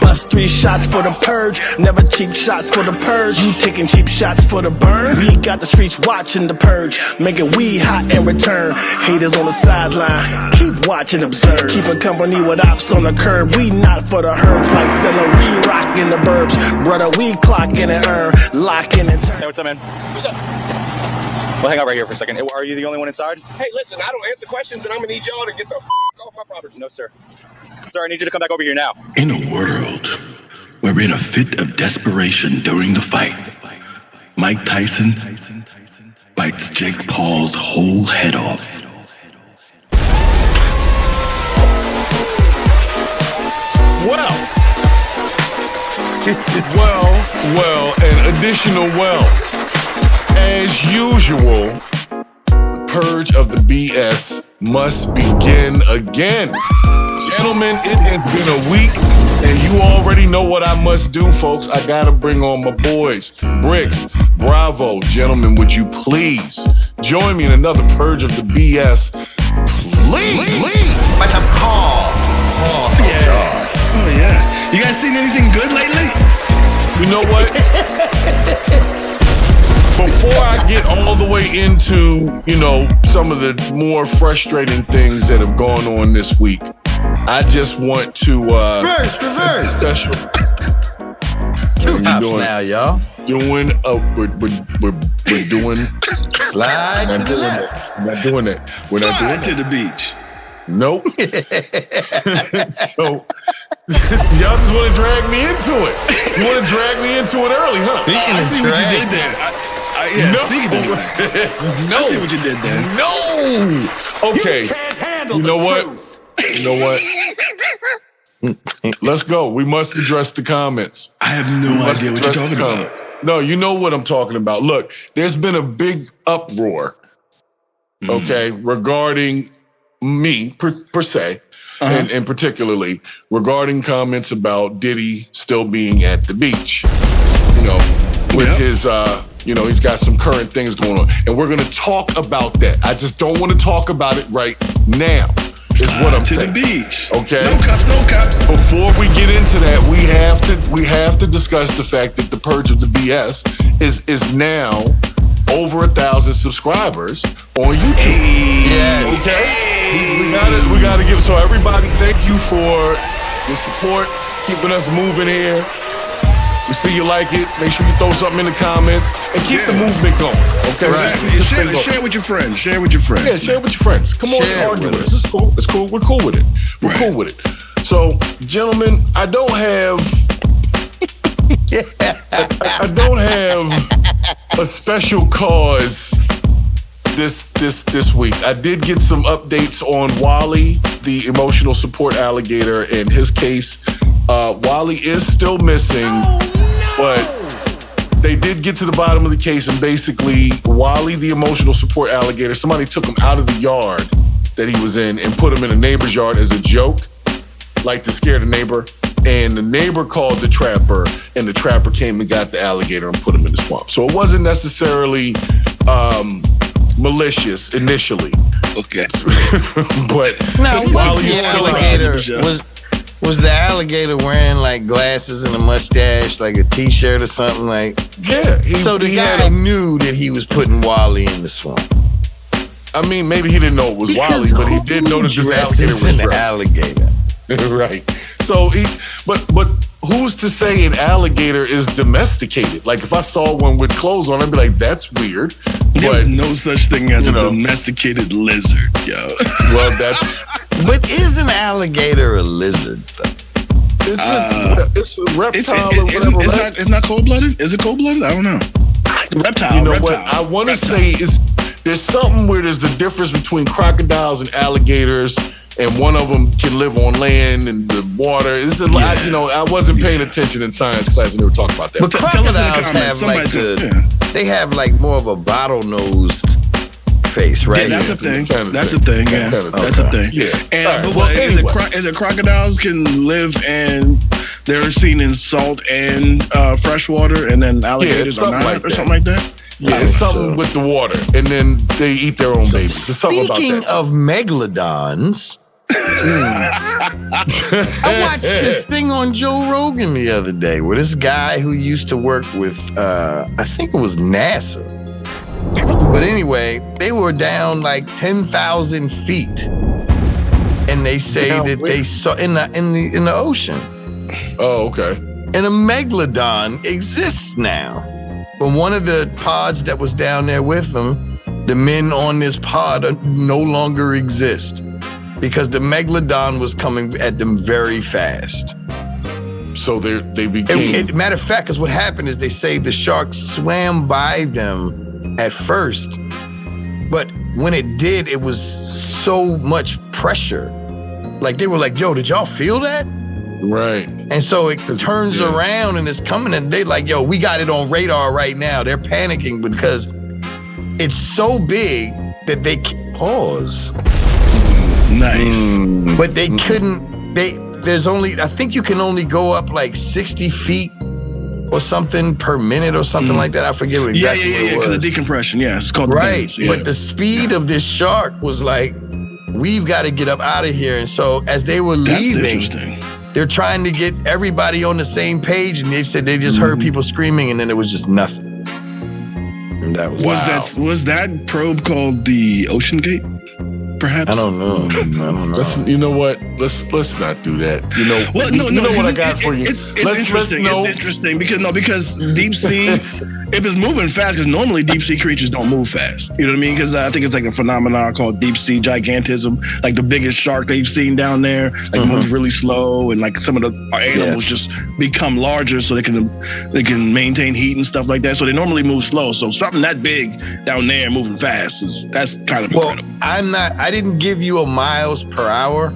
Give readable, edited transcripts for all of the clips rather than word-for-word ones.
Bust 3 shots for the purge, never cheap shots for the purge. You taking cheap shots for the burn? We got the streets watching the purge, making weed hot in return. Haters on the sideline, keep watching, observe. Keeping company with ops on the curb. We not for the herbs, like celery rocking the burbs. Brother, we clocking and earn, locking and turn. Hey, what's up, man? What's up? We'll hang out right here for a second. Are you the only one inside? Hey, listen, I don't answer questions, and I'm gonna need y'all to get the off my property. No, sir. Sir, I need you to come back over here now. In a world where in a fit of desperation during the fight, Mike Tyson bites Jake Paul's whole head off. Well, an additional as usual, the purge of the BS must begin again. Gentlemen, it has been a week, and you already know what I must do, folks. I gotta bring on my boys. Bricks, Bravo. Gentlemen, would you please join me in another purge of the BS? Please. Let's have calls. Oh yeah. You guys seen anything good lately? You know what? Before I get all the way into, some of the more frustrating things that have gone on this week, I just want to reverse. Special. 2 hops now, y'all. We're doing slide to the left. We're not doing that. We're not doing to the beach. Nope. So y'all just want to drag me into it. You want to drag me into it early, huh? I see what you did there. No. I see what you did there. No. Okay. You know what? Let's go. We must address the comments. I have no idea what you're talking about. No, you know what I'm talking about. Look, there's been a big uproar, regarding me per se, and particularly regarding comments about Diddy still being at the beach. With his, he's got some current things going on. And we're going to talk about that. I just don't want to talk about it right now, is what I'm saying. To the beach. Okay? No cops. Before we get into that, we have to discuss the fact that the Purge of the BS is now over 1,000 subscribers on YouTube. Yes. Okay? We gotta give, so everybody, thank you for your support, keeping us moving here. We see you like it. Make sure you throw something in the comments and keep the movement going. Okay? Right. Share with your friends. Yeah, share with your friends. Come on and argue with us. It's cool. We're cool with it. We're cool with it. So, gentlemen, I don't have a special cause this week. I did get some updates on WALLY, the emotional support alligator, and his case. WALLY is still missing, but they did get to the bottom of the case, and basically WALLY, the emotional support alligator, somebody took him out of the yard that he was in and put him in a neighbor's yard as a joke, like to scare the neighbor. And the neighbor called the trapper, and the trapper came and got the alligator and put him in the swamp. So it wasn't necessarily malicious initially. Okay. But now, was the alligator wearing like glasses and a mustache, like a t-shirt or something like? Yeah. So the guy knew that he was putting WALLY in the swamp. I mean, maybe he didn't know it was WALLY, but he did know that this alligator was an alligator. Right. So but who's to say an alligator is domesticated? Like if I saw one with clothes on, I'd be like, that's weird. There's no such thing as a domesticated lizard, yo. Well, that's. But is an alligator a lizard, though? It's a reptile or whatever. It's not cold-blooded? Is it cold-blooded? I don't know. Reptile. You know what? I want to say there's something where there's the difference between crocodiles and alligators, and one of them can live on land and the water. It's a lot, I wasn't paying attention in science class when they were talking about that. But crocodiles have they have like more of a bottle-nosed face, right? Yeah, that's a thing. That's a thing. Yeah, that's a thing. Yeah. And but anyway. Is it crocodiles can live and they're seen in salt and freshwater, and then alligators are not, or something like that? Yeah, it's something with the water, and then they eat their own babies. There's something about that. Speaking of megalodons, I watched this thing on Joe Rogan the other day where this guy who used to work with, I think it was NASA. But anyway, they were down like 10,000 feet. And they say that they saw in the ocean. Oh, okay. And a megalodon exists now. But one of the pods that was down there with them, the men on this pod no longer exist because the megalodon was coming at them very fast. So they became... Matter of fact, because what happened is they say the shark swam by them at first, but when it did, it was so much pressure. Like they were like, yo, did y'all feel that? Right. And so it turns around and it's coming and they're like, yo, we got it on radar right now. They're panicking because it's so big that they pause. Nice. But they couldn't, I think you can only go up like 60 feet or something per minute or something like that. I forget what exactly what it was. Because of decompression. Yeah, it's called right. But the speed of this shark was like, we've got to get up out of here. And so as they were leaving, they're trying to get everybody on the same page. And they said they just heard people screaming and then there was just nothing. And that was that probe called the Ocean Gate? Perhaps? I don't know. You know what? Let's not do that. You know. Well, you know what I got for you. It's interesting. It's interesting because deep sea. If it's moving fast, because normally deep sea creatures don't move fast. You know what I mean? Because I think it's like a phenomenon called deep sea gigantism. Like the biggest shark they've seen down there, like moves really slow, and like some of the animals just become larger so they can maintain heat and stuff like that. So they normally move slow. So something that big down there moving fast that's kind of incredible. I didn't give you a miles per hour,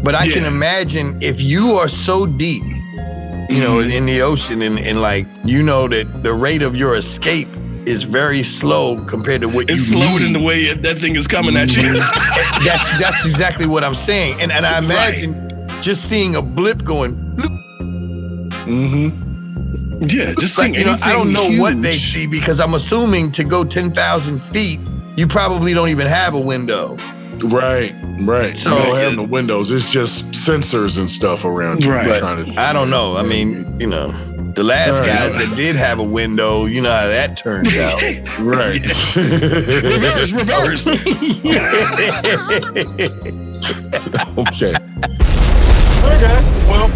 but I can imagine if you are so deep, you know, in the ocean and like, you know that the rate of your escape is very slow compared to what it's you slowed need. in the way that thing is coming at you. That's exactly what I'm saying. And I imagine just seeing a blip going bloop. Yeah, just like, you know, I don't know huge. what they see because I'm assuming to go 10,000 feet, you probably don't even have a window. Right. So you don't have the windows. It's just sensors and stuff around you. Right. I don't know. I mean, you know, the last guys that did have a window, you know how that turned out. Right. Reverse. Okay. All right, guys. Well,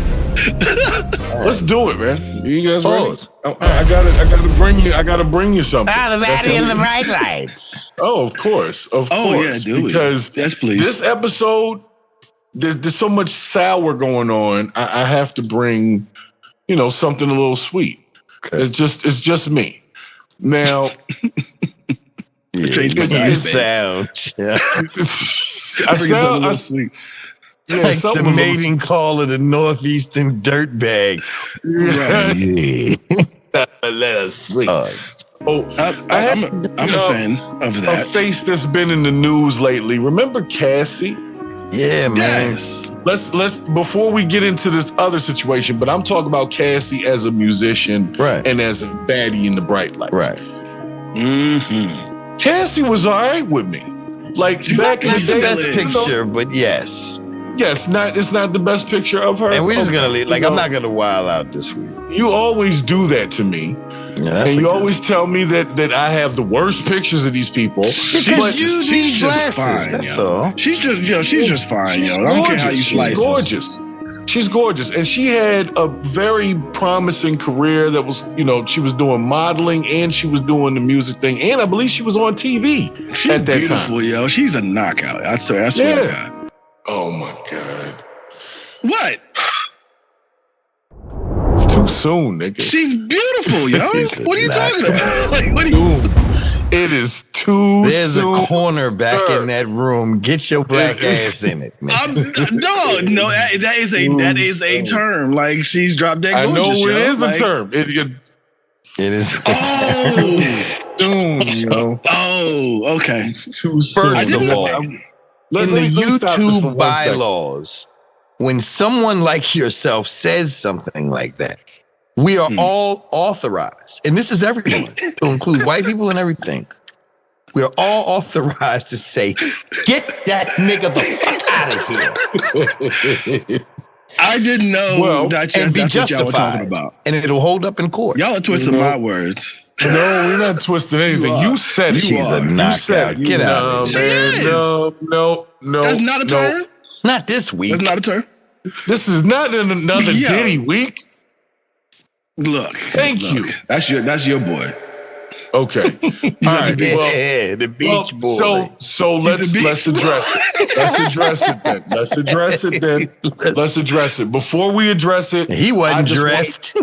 let's do it, man. You guys ready? I gotta bring you something. The Baddie and the bright lights. Oh, of course. Yeah, do because yes, please. This episode, there's so much sour going on. I have to bring, you know, something a little sweet. Okay. It's just me. Now, Change my sound. Yeah. I sound a little sweet. Yeah, like the mating call of the Northeastern dirtbag. Right. Let us sleep. I'm a fan of that. A face that's been in the news lately. Remember Cassie? Yeah, man. Yes. Let's before we get into this other situation, but I'm talking about Cassie as a musician and as a baddie in the bright lights. Right. Cassie was all right with me. Like she's back in the day, the best picture, but yes. Yes, it's not the best picture of her. And we're just gonna leave. Like, I'm not gonna wild out this week. You always do that to me. Yeah, and you always tell me that I have the worst pictures of these people. Because she's just fine. That's all. She's just fine, yo. I don't care how you slice. She's gorgeous. She's gorgeous. And she had a very promising career that was, you know, she was doing modeling and she was doing the music thing. And I believe she was on TV at that beautiful, time. Yo. She's a knockout. I swear to God. Oh my God. What? It's too soon, nigga. She's beautiful, yo. What are you talking about? Like, what are you? It is too There's soon. There's a corner back in that room. Get your black ass in it. No, that is a term. Like, she's dropped that gorgeous. I know it is like, a term. It is. Oh, soon, yo. Oh, okay. It's too soon. First of all, in the YouTube bylaws, when someone like yourself says something like that, we are all authorized, and this is everyone, to include white people and everything, we're all authorized to say, get that nigga the fuck out of here. I didn't know that's what y'all were talking about. And it'll hold up in court. Y'all are twisting my words. No, we're not twisting anything. You said it. She's a knockout. Get out of here. No. That's not a term? Not this week. That's not a term? This is not another Diddy week. Look. Thank you. That's your boy. Okay. All right. The beach boy. So let's address it. Let's address it. Before we address it, he wasn't dressed.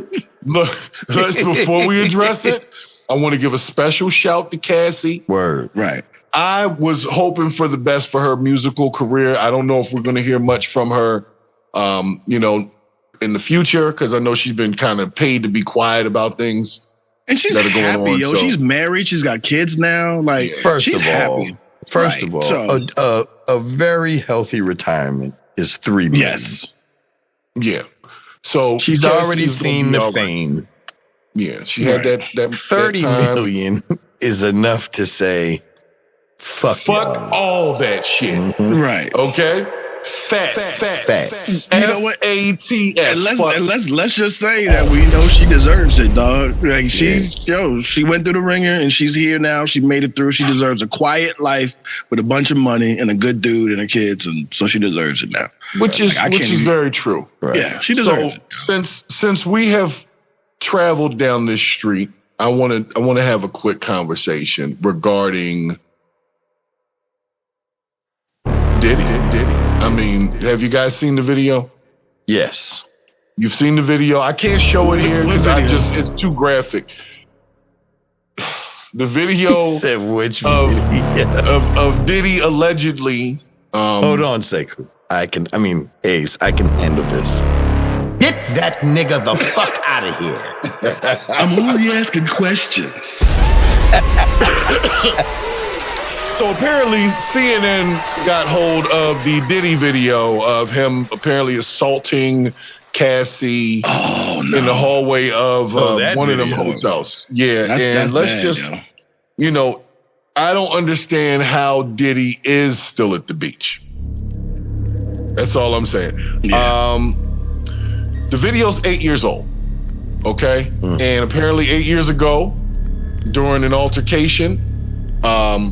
Before we address it, I want to give a special shout to Cassie. Word. Right. I was hoping for the best for her musical career. I don't know if we're going to hear much from her, in the future, because I know she's been kind of paid to be quiet about things. And she's happy, yo. So. She's married. She's got kids now. Like, she's happy. First of all, a very healthy retirement is $3 million. Yes. Yeah. So she's already seen the fame. Yeah, she had that $30 million is enough to say, fuck all that shit. Mm-hmm. Right. Okay? Facts. You know what? FATS. And let's just say that we know she deserves it, dog. Like she went through the ringer and she's here now. She made it through. She deserves a quiet life with a bunch of money and a good dude and her kids, and so she deserves it now. Which is very true. Right. Yeah, she deserves it. Since we have traveled down this street, I want to have a quick conversation regarding Diddy. I mean, have you guys seen the video? Yes. You've seen the video? I can't show it here because it's too graphic. The video of Diddy allegedly. Hold on a second. Haze, I can handle this. Get that nigga the fuck out of here. I'm only asking questions. So apparently CNN got hold of the Diddy video of him apparently assaulting Cassie in the hallway of one of them hotels. Yeah, that's let's bad, just, I don't understand how Diddy is still at the beach. That's all I'm saying. Yeah. The video's 8 years old, okay? And apparently 8 years ago, during an altercation,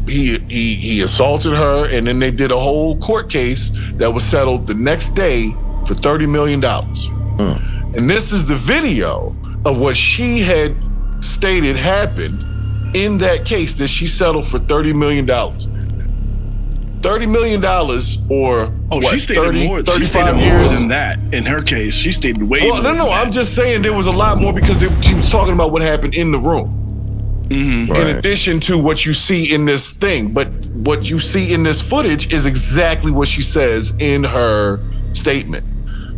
he assaulted her, and then they did a whole court case that was settled the next day for $30 million. And this is the video of what she had stated happened in that case that she settled for $30 million. $30 million or she stated 30, more, 35 years than that. In her case, she stated way more. No, I'm just saying there was a lot more because she was talking about what happened in the room. Mm-hmm. In addition to what you see in this thing. But what you see in this footage is exactly what she says in her statement.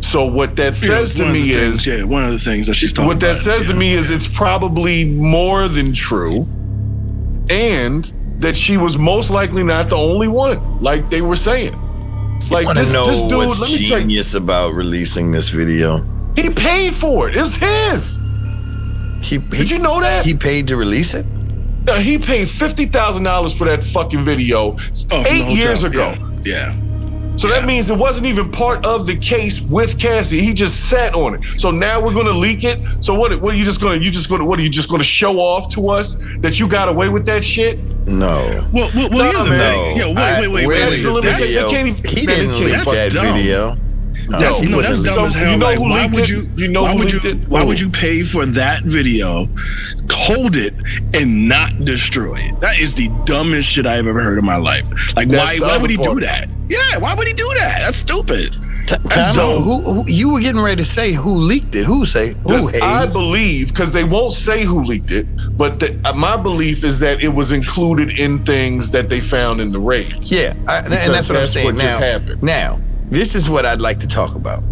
So what that says to me is... one of the things that she's talking about. What that says to me is it's probably more than true, and that she was most likely not the only one, like they were saying. Like, this dude, what's genius about releasing this video? He paid for it. It's his. Did you know that? He paid to release it? No, he paid $50,000 for that fucking video 8 years ago. Yeah. So that means it wasn't even part of the case with Cassie. He just sat on it. So now we're gonna leak it. So what are you just gonna show off to us that you got away with that shit? No. Well, here's the thing. Yo, wait. He didn't leak that video. That's dumb as hell. You know who leaked it? Why would you pay for that video, hold it, and not destroy it? That is the dumbest shit I've ever heard in my life. Like, why would he do that? Yeah, why would he do that? That's stupid. That's dumb. Who you were getting ready to say who leaked it? Who? I believe, because they won't say who leaked it, but my belief is that it was included in things that they found in the raids. Yeah, and that's what I'm saying. Just happened. Now, this is what I'd like to talk about.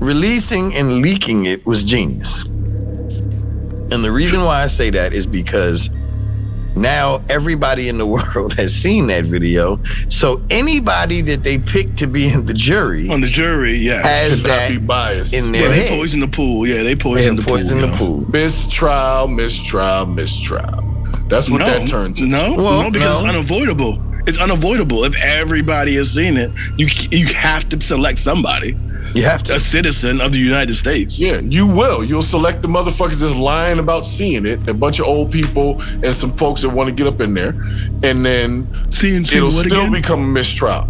Releasing and leaking it was genius. And the reason why I say that is because now everybody in the world has seen that video. So anybody that they pick to be in the jury, has that be biased in their head. They poison the pool. Yeah, they poison the pool. Mistrial. That's what that turns into. No, because it's unavoidable. It's unavoidable. If everybody has seen it, you have to select somebody. You have to. A citizen of the United States. Yeah, you will. You'll select the motherfuckers that's lying about seeing it, a bunch of old people and some folks that want to get up in there, and then it'll still become a mistrial.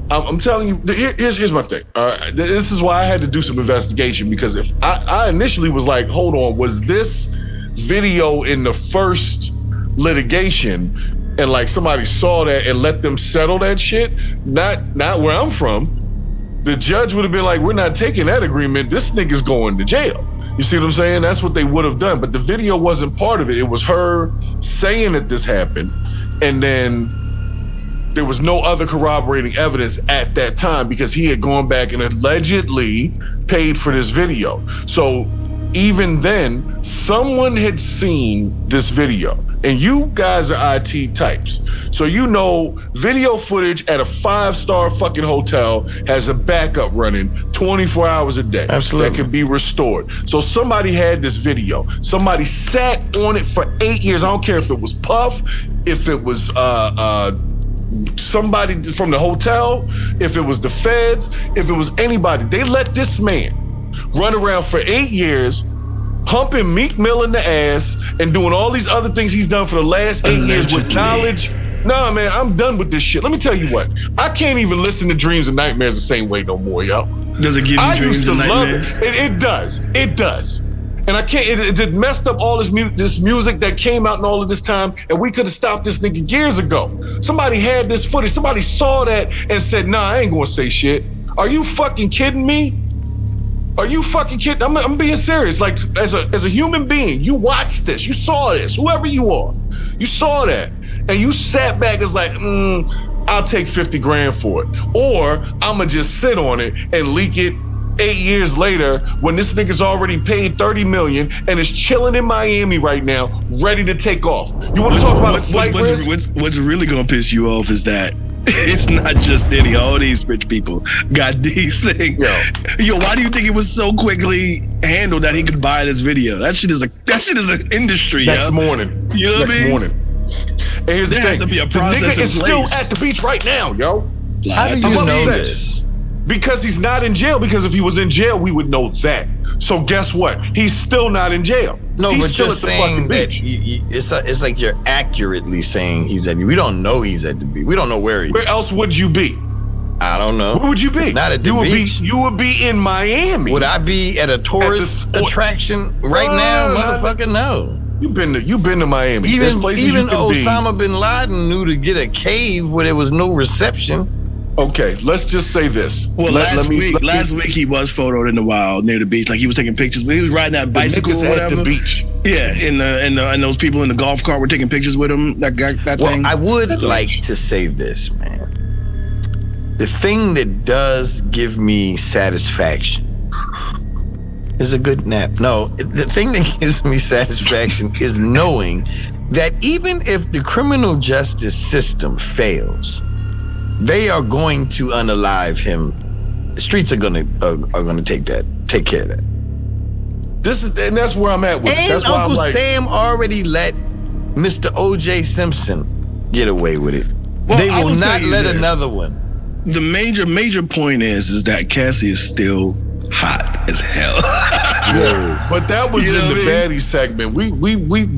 I'm telling you, here's my thing. All right, this is why I had to do some investigation, because if I initially was like, hold on, was this video in the first litigation and like somebody saw that and let them settle that shit? Not where I'm from. The judge would have been like, we're not taking that agreement. This nigga's going to jail. You see what I'm saying? That's what they would have done. But the video wasn't part of it. It was her saying that this happened. And then there was no other corroborating evidence at that time because he had gone back and allegedly paid for this video. So even then, someone had seen this video. And you guys are IT types. So you know video footage at a 5-star fucking hotel has a backup running 24 hours a day. Absolutely. That can be restored. So somebody had this video. Somebody sat on it for 8 years. I don't care if it was Puff, if it was somebody from the hotel, if it was the feds, if it was anybody. They let this man run around for 8 years, humping Meek Mill in the ass and doing all these other things he's done for the last 8 years with knowledge. Nah, man, I'm done with this shit. Let me tell you what. I can't even listen to Dreams and Nightmares the same way no more, yo. Does it give you dreams and nightmares? It does. It does. And I can't, it messed up all this music that came out in all of this time, and we could have stopped this nigga years ago. Somebody had this footage. Somebody saw that and said, nah, I ain't gonna say shit. Are you fucking kidding me? Are you fucking kidding? I'm being serious. Like, as a human being, you watched this, you saw this, whoever you are, you saw that, and you sat back as like, I'll take 50 grand for it. Or I'ma just sit on it and leak it 8 years later when this nigga's already paid 30 million and is chilling in Miami right now, ready to take off. You wanna talk about a flight risk? What's really gonna piss you off is that it's not just Diddy. All these rich people got these things. Yo, why do you think it was so quickly handled that he could buy this video? That shit is an industry. Next morning. You know what I mean? Next morning. And here's the thing. Has to be a the process nigga is still at the beach right now, yo. How do you know this? Because he's not in jail. Because if he was in jail, we would know that. So guess what? He's still not in jail. No, he's but still you're at the saying fucking that beach. it's like you're accurately saying he's at. We don't know he's at the beach. We don't know where he is. Where else would you be? I don't know. Where would you be? Not at the beach. You would be in Miami. Would I be at a tourist attraction right now? Motherfucker, no. You've been to Miami. Even Osama bin Laden knew to get a cave where there was no reception. Okay, let's just say this. Well, last week he was photoed in the wild near the beach, like he was taking pictures. He was riding that bicycle or whatever. At the beach. Yeah, and those people in the golf cart were taking pictures with him. That thing. I would like to say this, man. The thing that does give me satisfaction is a good nap. No, the thing that gives me satisfaction is knowing that even if the criminal justice system fails, they are going to unalive him. The streets are gonna take care of that. And that's where I'm at with it. And That's why Uncle I'm like, Sam already let Mr. O.J. Simpson get away with it. Well, they I will will not tell you let this. another one. The major point is that Cassie is still hot as hell. Yes. but that was in the Baddie segment.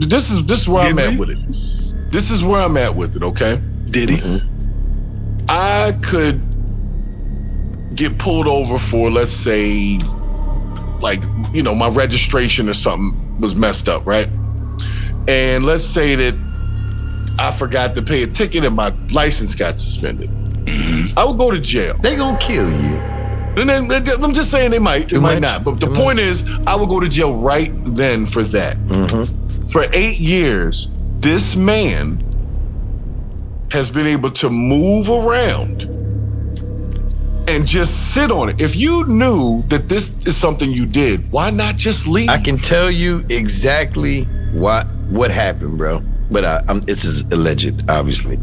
This is where I'm at with it. This is where I'm at with it, okay? Diddy. I could get pulled over for, let's say, like, you know, my registration or something was messed up, right? And let's say that I forgot to pay a ticket and my license got suspended. I would go to jail. They gonna kill you. And then I'm just saying they might not. But the point is, I would go to jail right then for that. For 8 years, this man has been able to move around and just sit on it. If you knew that this is something you did, why not just leave? I can tell you exactly what happened, bro. But it's alleged, obviously.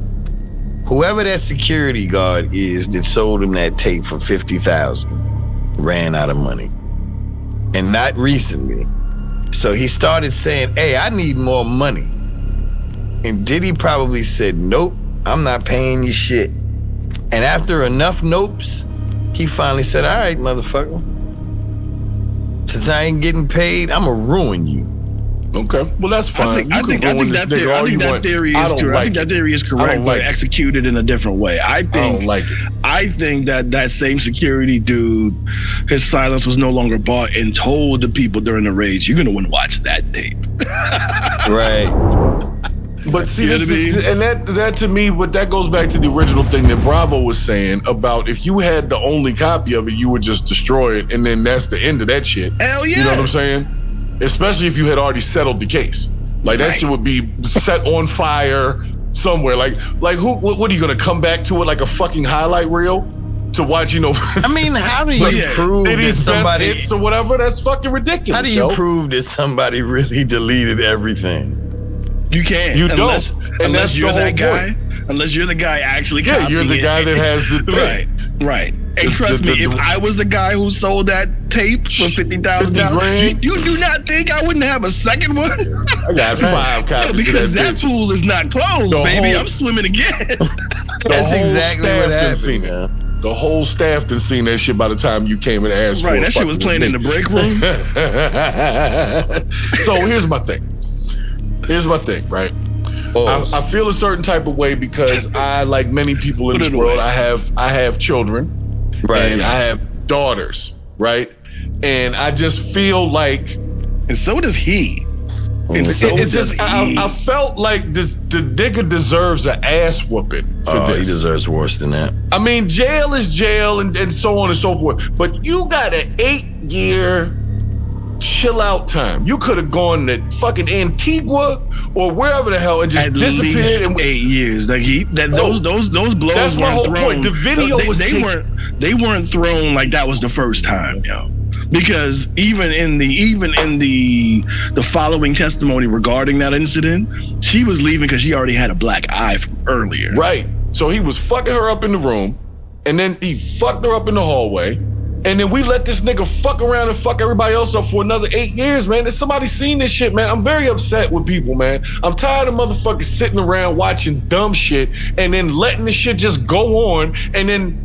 Whoever that security guard is that sold him that tape for $50,000 ran out of money. And not recently. So he started saying, hey, I need more money. And Diddy probably said, nope, I'm not paying you shit. And after enough nopes, he finally said, all right, motherfucker. Since I ain't getting paid, I'm going to ruin you. Okay, well that's fine. I think that theory is correct. I think that theory is correct, but executed in a different way. I don't like it. I think that same security dude, his silence was no longer bought and told the people during the raids, you're gonna want to watch that tape. Right. But see, that to me, but that goes back to the original thing that Bravo was saying about if you had the only copy of it, you would just destroy it, and then that's the end of that shit. Hell yeah. You know what I'm saying? Especially if you had already settled the case. Like that shit would be set on fire somewhere. Like who? What are you gonna come back to it like a fucking highlight reel to watch? You know. I mean, how do you prove that somebody hits or whatever? That's fucking ridiculous. How do you prove that somebody really deleted everything? You can't. You don't. Unless you're that guy. Unless you're the guy actually. Yeah, you're the guy that has the thing. Right. And trust me, if I was the guy who sold that tape for $50,000, you do not think I wouldn't have a second one? I got 5 copies. Because that pool is not closed, baby. I'm swimming again. That's exactly what happened. The whole staff done seen that shit by the time you came and asked for it. Right, that shit was playing in the break room. So here's my thing. Right? I feel a certain type of way because I, like many people in this world, I have children, right? And I have daughters, right? And I just feel like, and so does he. I felt like the nigga deserves an ass whooping for this. He deserves worse than that. I mean, jail is jail and so on and so forth. But you got an 8-year chill out time. You could have gone to fucking Antigua or wherever the hell and just disappeared. Least 8 years. Like those blows that's my whole point. The video they weren't thrown like that was the first time, yo. Because even in the following testimony regarding that incident, she was leaving because she already had a black eye from earlier. Right. So he was fucking her up in the room, and then he fucked her up in the hallway, and then we let this nigga fuck around and fuck everybody else up for another 8 years, man. Has somebody seen this shit, man? I'm very upset with people, man. I'm tired of motherfuckers sitting around watching dumb shit and then letting the shit just go on, and then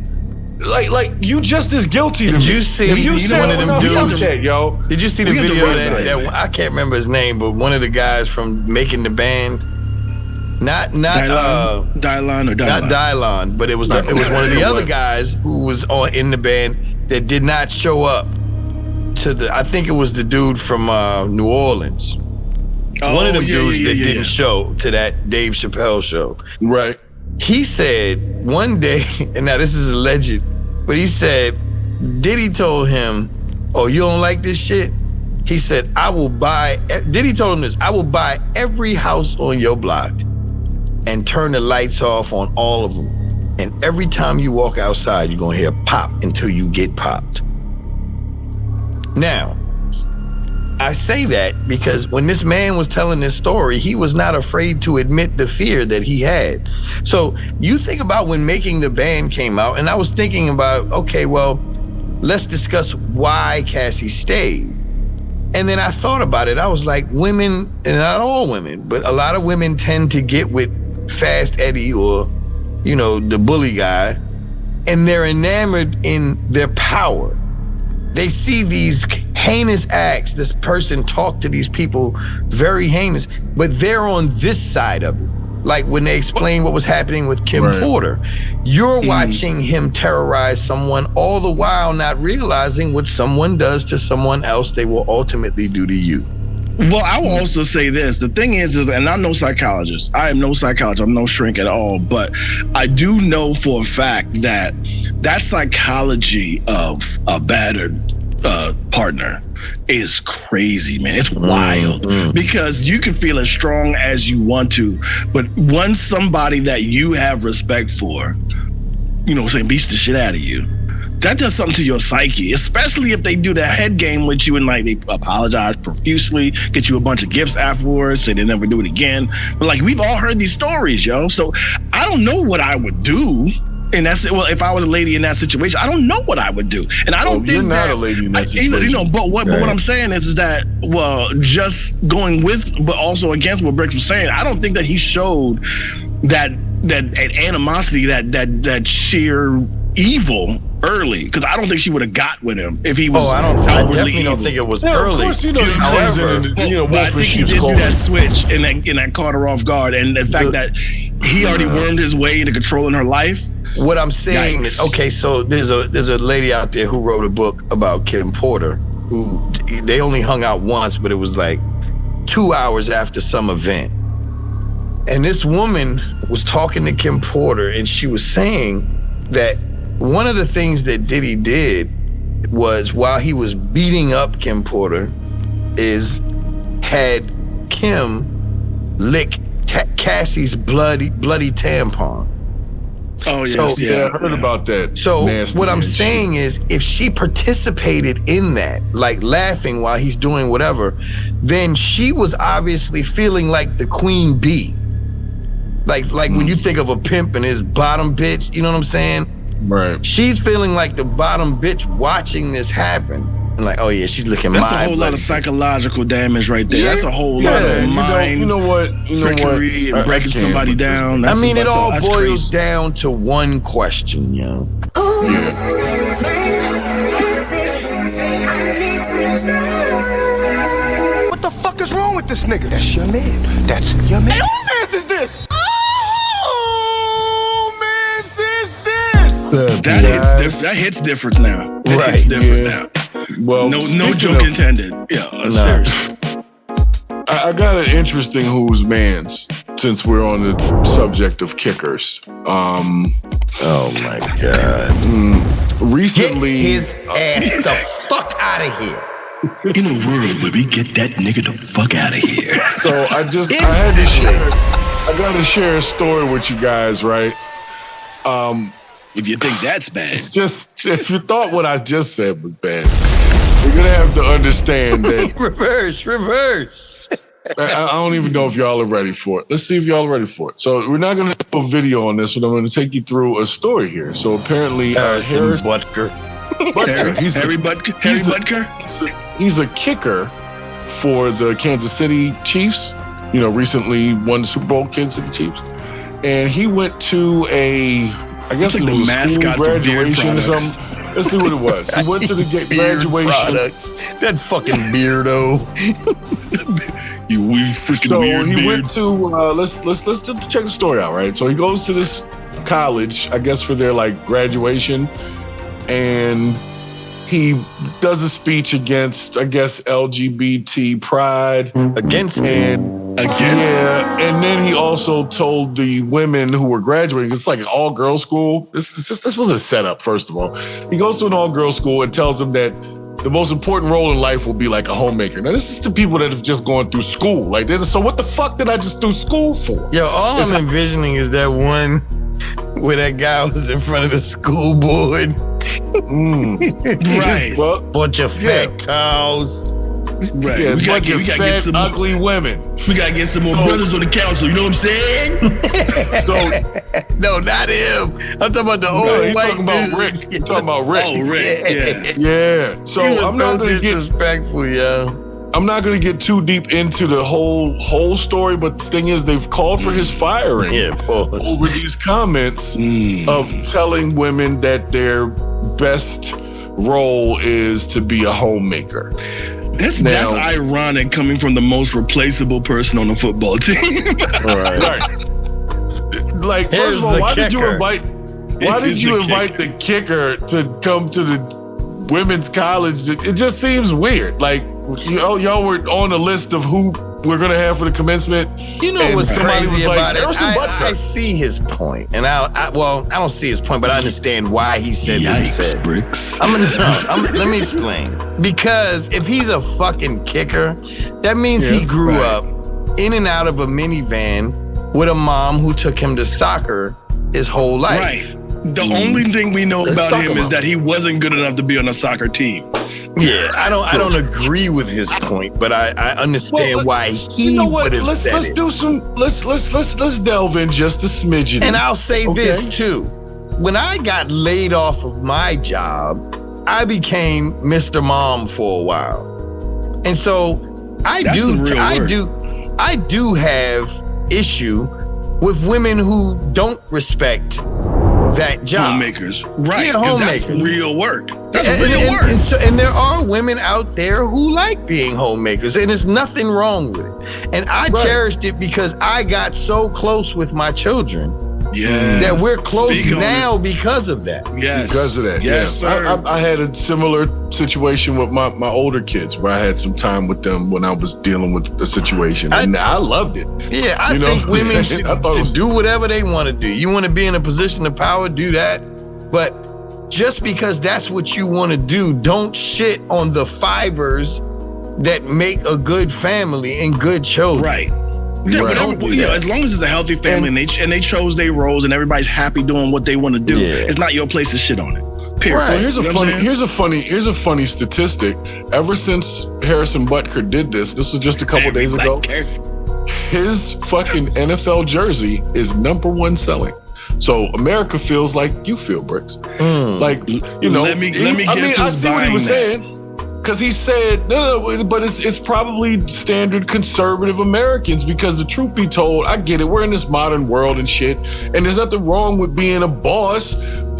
like you just as guilty. Did you see one of them dudes? Yo, did you see the video that I can't remember his name, but one of the guys from making the band, not Dylon, but it was one of the other guys who was in the band that did not show up to I think it was the dude from New Orleans. One of them dudes that didn't show to that Dave Chappelle show. Right. He said one day, and now this is alleged, but he said Diddy told him, "Oh, you don't like this shit?" He said, Diddy told him this, "I will buy every house on your block and turn the lights off on all of them. And every time you walk outside, you're gonna hear pop until you get popped." Now, I say that because when this man was telling this story, he was not afraid to admit the fear that he had. So you think about when Making the Band came out, and I was thinking about, okay, well, let's discuss why Cassie stayed. And then I thought about it. I was like, women, and not all women, but a lot of women tend to get with Fast Eddie or, the bully guy, and they're enamored in their power. They see these heinous acts, this person talk to these people, very heinous, but they're on this side of it. Like when they explain what was happening with Kim Porter, you're watching him terrorize someone, all the while not realizing what someone does to someone else, they will ultimately do to you. Well, I will also say this. The thing is, and I'm no psychologist. I am no psychologist. I'm no shrink at all. But I do know for a fact that psychology of a battered partner is crazy, man. It's wild because you can feel as strong as you want to, but once somebody that you have respect for, beats the shit out of you, that does something to your psyche, especially if they do the head game with you and they apologize profusely, get you a bunch of gifts afterwards, say they never do it again. But we've all heard these stories, yo. So I don't know what I would do. And that's well. If I was a lady in that situation, I don't know what I would do, and I don't think you're not that, a lady in that situation. But what I'm saying is that just going with, but also against what Bricks was saying. I don't think that he showed that animosity, that sheer evil early, because I don't think she would have got with him if he was. I definitely don't think it was early. Of course, however, but I think he did do that switch and that caught her off guard, and the fact that he already wormed his way into controlling her life. What I'm saying is, okay, so there's a lady out there who wrote a book about Kim Porter, who they only hung out once, but it was like 2 hours after some event. And this woman was talking to Kim Porter, and she was saying that one of the things that Diddy did was, while he was beating up Kim Porter, is had Kim lick Cassie's bloody tampon. Oh, yes. I heard about that. So what I'm saying is, if she participated in that, like laughing while he's doing whatever, then she was obviously feeling like the queen bee. Like when you think of a pimp and his bottom bitch, you know what I'm saying? Right. She's feeling like the bottom bitch watching this happen. And like, oh yeah, she's looking. That's a whole lot of psychological damage right there. That's a whole lot of mind. Trickery and breaking somebody down. I mean, it all boils down to one question, yo. Whose is this? I need to know. What the fuck is wrong with this nigga? That's your man. That's your man. Hey, who man's is this? That hits different now. That hits different now. Well, no joke intended. Serious. I got an interesting who's man's, since we're on the subject of kickers. Oh my God. Recently, get his ass the fuck out of here. In a world where we get that nigga the fuck out of here. So I got to share a story with you guys, right? If you think that's bad. It's just, if you thought what I just said was bad, you're going to have to understand that. Reverse. I don't even know if y'all are ready for it. Let's see if y'all are ready for it. So we're not going to do a video on this, but I'm going to take you through a story here. So apparently, Harris Butker. Harry Butker? He's a kicker for the Kansas City Chiefs. You know, recently won the Super Bowl, Kansas City Chiefs. And he went to I guess it was the mascot for graduation or something. Let's see what it was. He went to the graduation. Products. That fucking beardo. You weird freaking weird. So he went to let's just check the story out, right? So he goes to this college, I guess, for their like graduation, and he does a speech against, I guess, LGBT pride. Against. And then he also told the women who were graduating, it's like an all-girls school. This was a setup, first of all. He goes to an all-girls school and tells them that the most important role in life will be like a homemaker. Now, this is to people that have just gone through school. Like, so what the fuck did I just do school for? Yo, all I'm envisioning is that one where that guy was in front of the school board. Right. Well, bunch of fat cows. Right. Yeah, we gotta get some ugly women. We gotta get some more brothers on the council. You know what I'm saying? No, not him. I'm talking about the old white talking about Rick. You're talking about Rick. Oh, Rick. Yeah. So I'm not gonna get disrespectful, yo. I'm not gonna get too deep into the whole story, but the thing is, they've called for his firing over these comments of telling women that their best role is to be a homemaker. That's ironic coming from the most replaceable person on the football team. Right. Like, first of all, why did you invite the kicker to come to the women's college? It just seems weird. Like, y'all were on the list of who we're gonna have for the commencement. You know what's crazy about it? I see his point, and I don't see his point, but I understand why he said what he said. Bricks. Let me explain. Because if he's a fucking kicker, that means he grew up in and out of a minivan with a mom who took him to soccer his whole life. Right. The only thing we know about him is that he wasn't good enough to be on a soccer team. Yeah, I don't agree with his point, but I understand why he would have said it. Let's delve in just a smidgen. And I'll say this too. when I got laid off of my job, I became Mr. Mom for a while. And so I do have issue with women who don't respect that job. Homemakers. Right. Yeah, 'cause homemakers. That's real work. That's real work. And there are women out there who like being homemakers, and there's nothing wrong with it. And I cherished it because I got so close with my children. That we're close now because of that. Yes. Because of that. Yes, sir. I had a similar situation with my older kids where I had some time with them when I was dealing with the situation. And I loved it. Yeah, I think women should do whatever they want to do. You want to be in a position of power, do that. But just because that's what you want to do, don't shit on the fibers that make a good family and good children. Right. Yeah, as long as it's a healthy family and they chose their roles and everybody's happy doing what they want to do, it's not your place to shit on it. Period. Right. So here's a funny statistic. Ever since Harrison Butker did this was just a couple days ago. His fucking NFL jersey is #1 selling. So America feels like you feel, Bricks. Like, you know, let me guess I see what he was saying. Because he said, no, but it's probably standard conservative Americans, because the truth be told, I get it. We're in this modern world and shit. And there's nothing wrong with being a boss,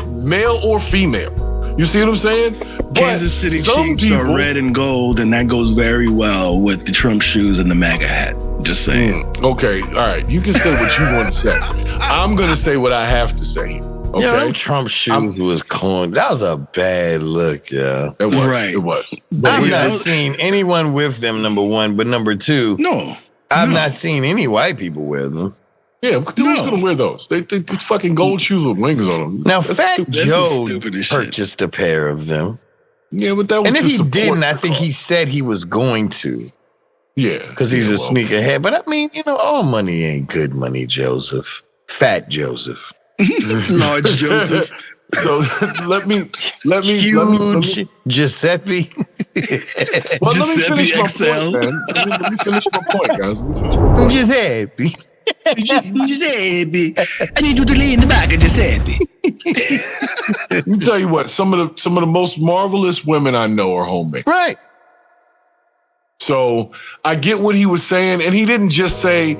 male or female. You see what I'm saying? Kansas City Chiefs are red and gold, and that goes very well with the Trump shoes and the MAGA hat. Just saying. Okay, all right. You can say what you want to say. I'm going to say what I have to say. Okay. Yeah, them Trump shoes was corn. That was a bad look, yeah. It was. Right. It was. But I've not seen anyone with them, #1, but #2. No. I've not seen any white people with them. Yeah, who's going to wear those? They fucking gold shoes with wings on them. Now, Fat Joe purchased a pair of them. Yeah, but that was. And if he didn't, I think he said he was going to. Yeah. Because he's a sneakerhead. But I mean, you know, all money ain't good money, Joseph. Fat Joseph. Large Joseph. So let me huge Giuseppe. Well, let me finish my point, man. Let me finish my point, guys. Giuseppe. Giuseppe. I need you to lay in the back of Giuseppe. Let me tell you what, some of the most marvelous women I know are homemakers. Right. So I get what he was saying, and he didn't say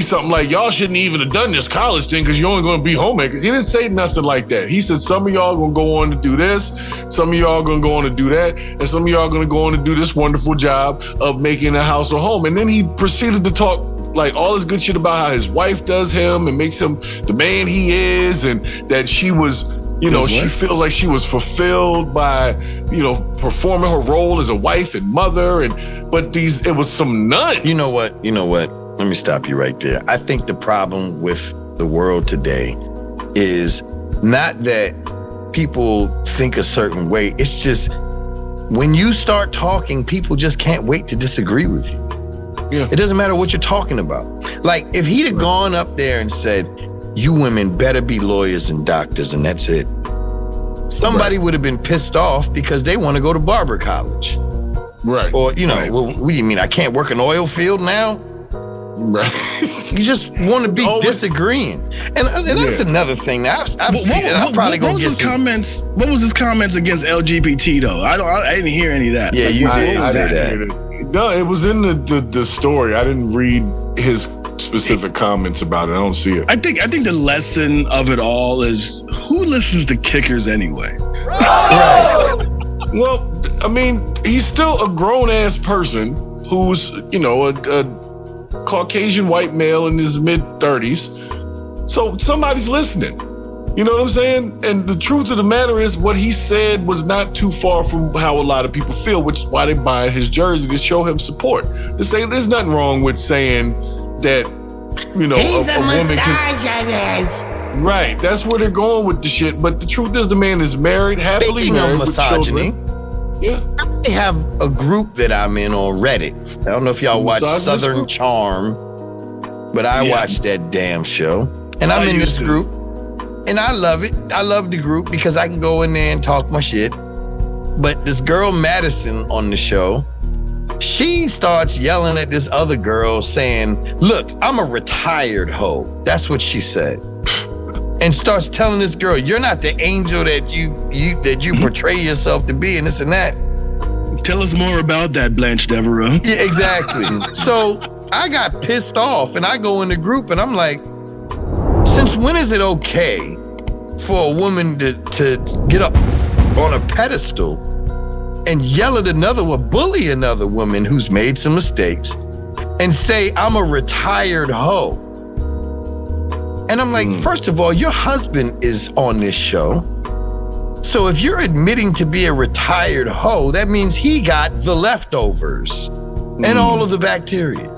something like, y'all shouldn't even have done this college thing because you're only going to be homemakers. He didn't say nothing like that. He said some of y'all going to go on to do this, some of y'all going to go on to do that, and some of y'all going to go on to do this wonderful job of making a house a home. And then he proceeded to talk like all this good shit about how his wife does him and makes him the man he is, and that she was, you know, she feels like she was fulfilled by, you know, performing her role as a wife and mother. But it was some nuts. You know what? Let me stop you right there. I think the problem with the world today is not that people think a certain way. It's just when you start talking, people just can't wait to disagree with you. Yeah. It doesn't matter what you're talking about. Like if he'd have gone up there and said, you women better be lawyers and doctors, and that's it. Somebody would have been pissed off because they want to go to barber college. Right. Or, you know, well, what do you mean? I can't work an oil field now? Right. You just want to be disagreeing. And that's another thing. Now, I've seen it. I'm probably going to get comments. What was his comments against LGBT, though? I didn't hear any of that. Yeah, you did say that. No, it was in the story. I didn't read his specific comments about it. I don't see it. I think the lesson of it all is who listens to kickers anyway? Right. Well, I mean, he's still a grown-ass person who's, you know, a Caucasian white male in his mid-30s. So somebody's listening. You know what I'm saying? And the truth of the matter is what he said was not too far from how a lot of people feel, which is why they buy his jersey to show him support. To say there's nothing wrong with saying that, you know, he's a woman misogynist. Right. That's where they're going with the shit. But the truth is the man is married, happily Speaking married of misogyny, with children. Yeah. I have a group that I'm in on Reddit. I don't know if y'all watch Southern Charm, but I watch that damn show. And I'm in this group, and I love it. I love the group because I can go in there and talk my shit. But this girl, Madison, on the show, she starts yelling at this other girl saying, look, I'm a retired hoe. That's what she said. and starts telling this girl, "You're not the angel that you portray yourself to be," and this and that. Tell us more about that, Blanche Devereaux. Yeah, exactly. So I got pissed off, and I go in the group, and I'm like, since when is it okay for a woman to get up on a pedestal and yell at another or bully another woman who's made some mistakes and say, "I'm a retired hoe"? And I'm like, first of all, your husband is on this show. So if you're admitting to be a retired hoe, that means he got the leftovers and all of the bacteria.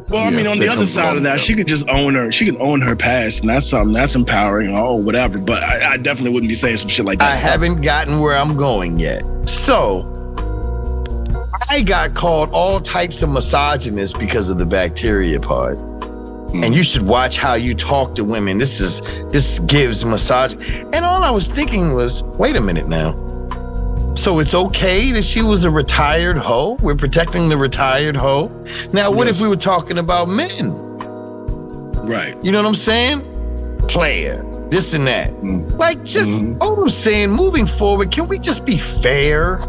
Well, I mean, on the other side of that, she could just own her. She can own her past, and that's something that's empowering or whatever. But I definitely wouldn't be saying some shit like that. I haven't gotten where I'm going yet. So I got called all types of misogynist because of the bacteria part. And you should watch how you talk to women. This gives massage. And all I was thinking was, wait a minute now. So it's okay that she was a retired hoe? We're protecting the retired hoe? Now, what if we were talking about men? Right. You know what I'm saying? Player, this and that. Like, just, all I'm saying, moving forward, can we just be fair?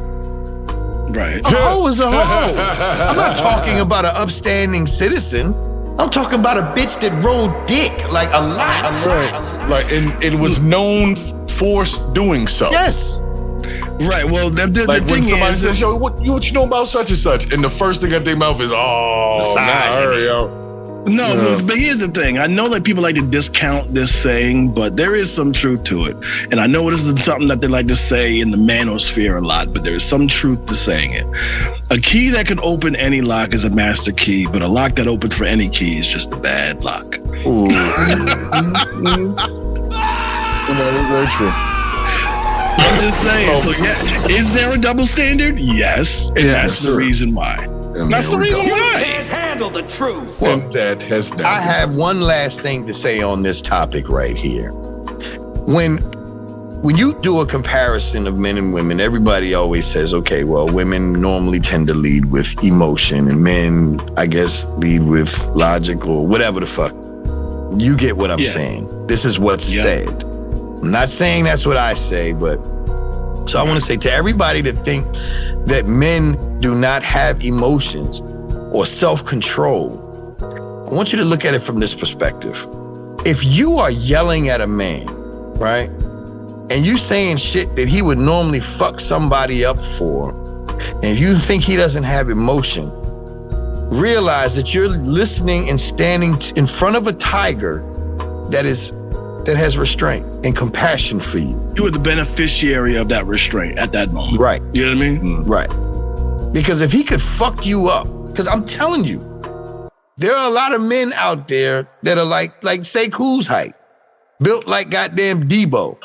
Right. A hoe is a hoe. I'm not talking about an upstanding citizen. I'm talking about a bitch that rode dick, like a lot. Like, and it was known for doing so. Yes. Right. Well, the Like when thing somebody is, says, "Yo, what you know about such and such?" and the first thing out their mouth is, "Oh, not her, yo." no, but here's the thing. I know that people like to discount this saying, but there is some truth to it. And I know this is something that they like to say in the manosphere a lot, but there is some truth to saying it. A key that can open any lock is a master key, but a lock that opens for any key is just a bad lock. Very true. I'm just saying. So yeah, is there a double standard? Yes. And that's the reason why. That's the reason why. Can't handle the truth. And that has done. I have one last thing to say on this topic right here. When you do a comparison of men and women, everybody always says, okay, well, women normally tend to lead with emotion and men, I guess, lead with logic or whatever the fuck. You get what I'm saying. This is what's said. I'm not saying that's what I say, but so I want to say to everybody that think that men do not have emotions or self-control, I want you to look at it from this perspective. If you are yelling at a man, right, and you saying shit that he would normally fuck somebody up for, and if you think he doesn't have emotion, realize that you're listening and standing in front of a tiger that has restraint and compassion for you. You were the beneficiary of that restraint at that moment. Right. You know what I mean? Right. Because if he could fuck you up, because I'm telling you, there are a lot of men out there that are like Sekou's height, built like goddamn Debo.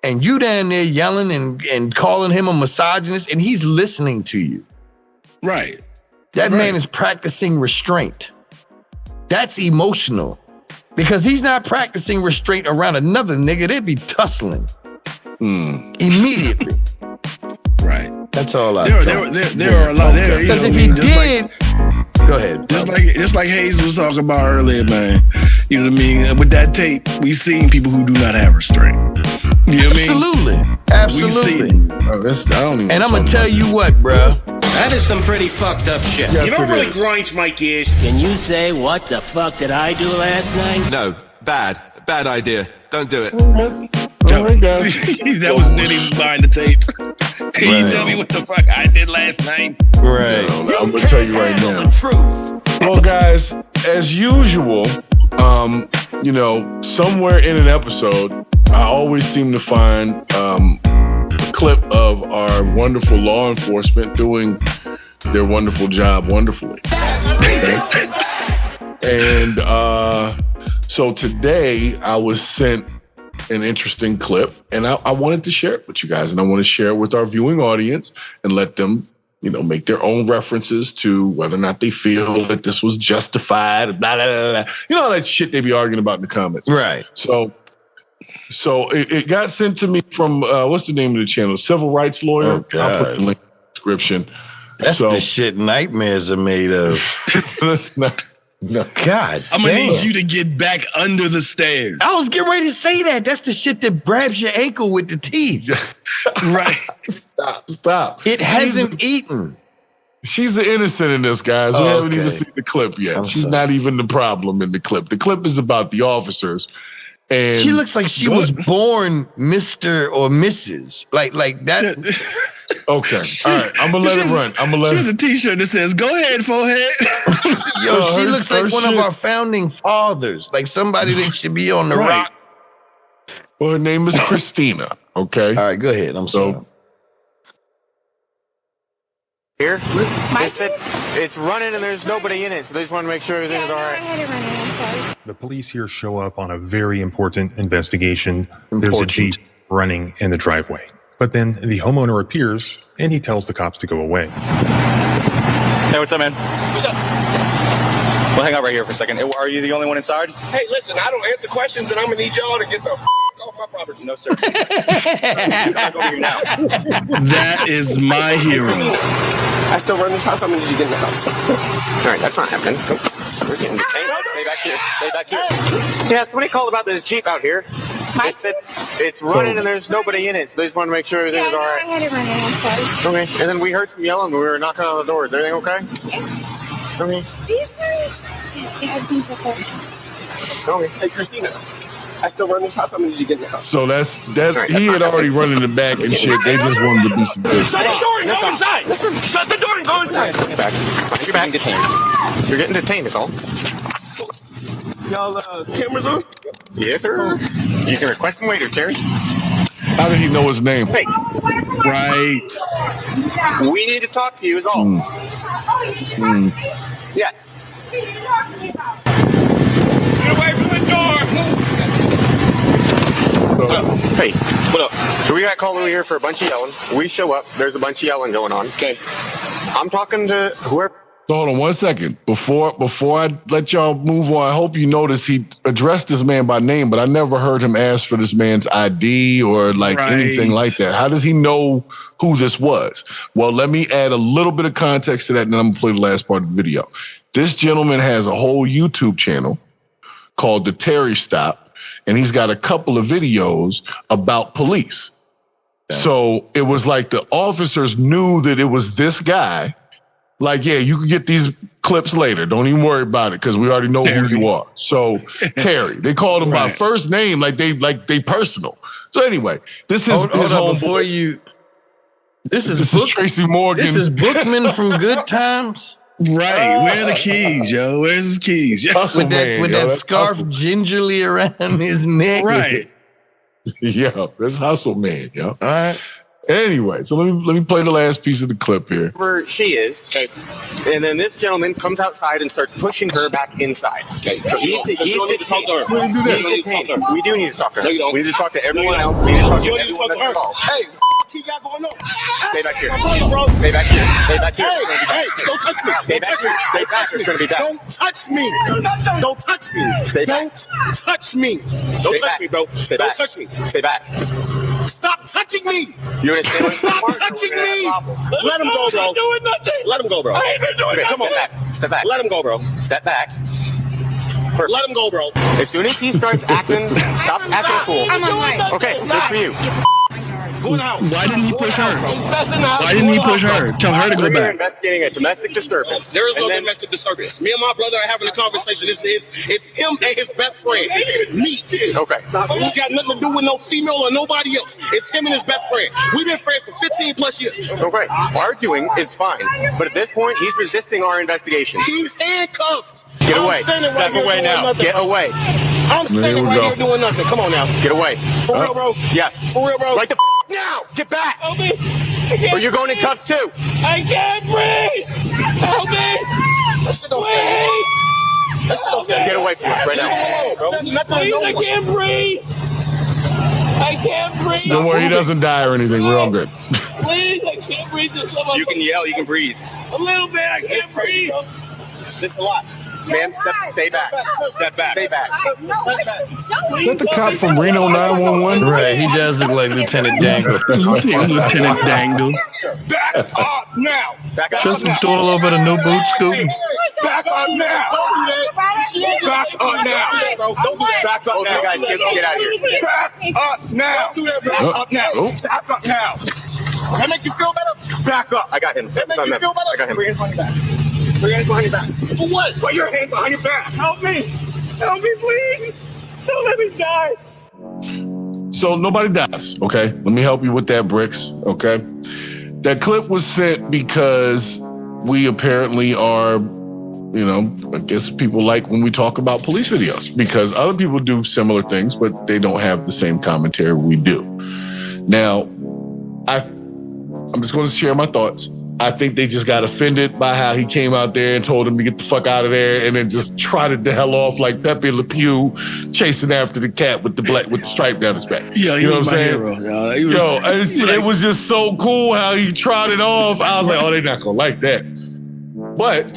And you down there yelling and calling him a misogynist, and he's listening to you. Right. That man is practicing restraint. That's emotional. Because he's not practicing restraint around another nigga, they'd be tussling immediately. Right. That's all I There are a lot there. Because if he did, go ahead. Just like Haze was talking about earlier, man. You know what I mean? With that tape, we seen people who do not have restraint. You know what I mean? Absolutely. And I'm gonna tell you what, bruh. That is some pretty fucked up shit. Yes, You know it what really is. grinds my gears? Can you say what the fuck did I do last night? No, bad idea. Don't do it. That was Diddy behind the tape. Can you tell me what the fuck I did last night? Right. I'm gonna tell you right now. The truth. Well, guys, as usual, somewhere in an episode, I always seem to find a clip of our wonderful law enforcement doing their wonderful job wonderfully. And so today I was sent an interesting clip, and I wanted to share it with you guys, and I want to share it with our viewing audience and let them, make their own references to whether or not they feel that this was justified, blah, blah, blah, blah. All that shit they be arguing about in the comments. Right. So it got sent to me from, what's the name of the channel? Civil Rights Lawyer. Oh, God. I'll put the link in the description. That's the shit nightmares are made of. No. God, I'm gonna need you to get back under the stairs. I was getting ready to say that. That's the shit that grabs your ankle with the teeth. Right. Stop. It hasn't eaten. She's the innocent in this, guys. We haven't even seen the clip yet. She's not even the problem in the clip. The clip is about the officers. And she looks like she was born Mr. or Mrs. Like that. Okay. All right. I'm going to let it run. She has a t-shirt that says, "Go ahead, forehead." Yo, she looks like one of our founding fathers. Like somebody that should be on the rock. Well, her name is Christina. Okay. All right, go ahead. I'm sorry. Here, they said it's running and there's nobody in it, so they just want to make sure everything is all right. The police here show up on a very important investigation. There's a Jeep running in the driveway. But then the homeowner appears and he tells the cops to go away. Hey, what's up, man? What's up? We'll hang out right here for a second. Are you the only one inside? Hey, listen, I don't answer questions and I'm going to need y'all to get the off my property. No, sir. That is my hero. I still run this house. I'm going to need you to get in the house. All right, that's not happening. We're getting detained. Stay back here. Stay back here. Yeah, somebody called about this Jeep out here. They said it's running and there's nobody in it, so they just want to make sure everything is all right. I had it running, I'm sorry. Okay. And then we heard some yelling when we were knocking on the door. Is everything okay? Yeah. Okay. Are you serious? Yeah, everything's okay. Okay. Hey, Christina, I still run this house. I'm going to need you to get in the house. So that's he had already run in the back and shit. They just wanted to do some things. Shut the door and go inside. Listen, shut the door and go inside. Get back. You're back. Detained. You're getting detained, is all. Y'all, cameras on? Yes, sir. You can request them later, Terry. How did he know his name? Hey. Right. We need to talk to you, is all. Yes. Get away from the door. Hey, what up? So we got called over here for a bunch of yelling. We show up. There's a bunch of yelling going on. Okay. I'm talking to whoever. So hold on 1 second. Before I let y'all move on, I hope you notice he addressed this man by name, but I never heard him ask for this man's ID or anything like that. How does he know who this was? Well, let me add a little bit of context to that, and then I'm going to play the last part of the video. This gentleman has a whole YouTube channel called The Terry Stop, and he's got a couple of videos about police. So it was like the officers knew that it was this guy. Like, yeah, you can get these clips later. Don't even worry about it because we already know who you are. So Terry, they called him by first name, like they personal. So anyway, this is his home before you. This is Tracy Morgan. This is Bookman from Good Times. Right. Where are the keys, yo? Where's his keys? Yo? With that scarf gingerly around his neck. Right. Yeah, that's Hustle Man, yo. All right. Anyway, so let me play the last piece of the clip here. Where she is, and then this gentleman comes outside and starts pushing her back inside. Okay. So he's detained. We do need to talk to her. No, you don't. We need to talk to everyone else. We need to talk to You everyone need to that's talk to her. involved. Hey, what you got going on? Stay back here. Bro. Stay back here. Stay back here. Hey, don't touch me. Stay back here. Stay back. It's gonna be back. Don't touch me. Don't touch me. Stay back. Don't touch me. Don't touch me, bro. Stay Don't back. touch me. Stay back. Stop touching me. You understand what Stop touching me. Let him go, bro. I ain't doing nothing. Let him go, bro. I ain't been doing nothing. Come on, back. Step back. Let him go, bro. Step back. Perfect. Let him go, bro. As soon as he starts acting, stops acting fool. Okay, good for you. Why didn't he push her? Why didn't he push her? Tell her to go We're back. investigating a domestic disturbance. There is no domestic disturbance. Me and my brother are having a conversation. It's him and his best friend. Me. Okay. It's got nothing to do with no female or nobody else. It's him and his best friend. We've been friends for 15 plus years. Okay. Arguing is fine. But at this point, he's resisting our investigation. He's handcuffed. Get away. Step away now. Get away. I'm standing right here doing nothing. Come on now. Get away. For real, bro? Yes. For real, bro? Right the now. Get back. Help me. Or you're going in cuffs too. I can't breathe. Help me. That shit don't stand. That shit don't stand. Get away from us right now. Please, I can't breathe. I can't breathe. Don't worry, he doesn't die or anything. We're all good. Please, I can't breathe. You can yell, you can breathe. A little bit, I can't breathe. This is a lot. Ma'am, stay back. Step back. Stay back. Is that the cop from Reno 911? Right, he does look like Lieutenant Dangle. Lieutenant Dangle. Back up now. Back up. Just doing a little bit of new boot scooting. Back up now. Back up now. Don't do that. Back up now. Guys, get out of here. Back up now. Back up now. Back up now. That make you feel better? Back up. I got him. That make you feel better? I got him. Put your hands behind your back. Put your hands behind your back. For what? Put your hands behind your back. Help me. Help me, please. Don't let me die. So nobody dies, okay? Let me help you with that, Bricks, okay? That clip was sent because we apparently are, you know, I guess people like when we talk about police videos because other people do similar things, but they don't have the same commentary we do. Now, I'm just going to share my thoughts. I think they just got offended by how he came out there and told him to get the fuck out of there and then just trotted the hell off like Pepe Le Pew chasing after the cat with the stripe down his back. Yeah, you know was what I'm saying? Hero. It was just so cool how he trotted off. I was like, oh, they're not going to like that. But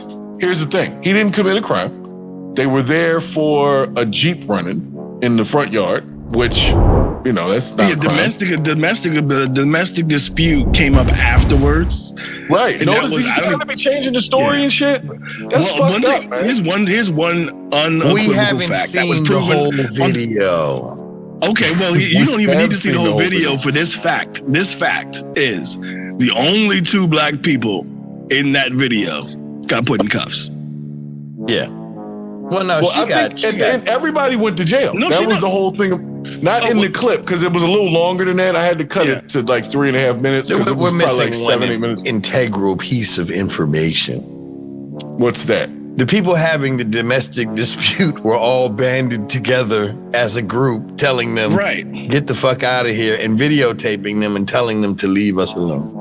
here's the thing. He didn't commit a crime. They were there for a Jeep running in the front yard, which... You know, that's not a domestic dispute came up afterwards. Right. Notice he's going to be changing the story and shit. That's fucked up, man. Here's one unequivocal we haven't fact seen that was proven the whole video. Okay, well, you don't even need to see the whole video for this fact. This fact is the only two black people in that video got put in cuffs. Yeah. Well, no, and everybody went to jail. No, that was the whole thing. Not in the clip, because it was a little longer than that. I had to cut it to like 3.5 minutes. We're it was missing like 7-8 one integral piece of information. What's that? The people having the domestic dispute were all banded together as a group, telling them, get the fuck out of here, and videotaping them and telling them to leave us alone.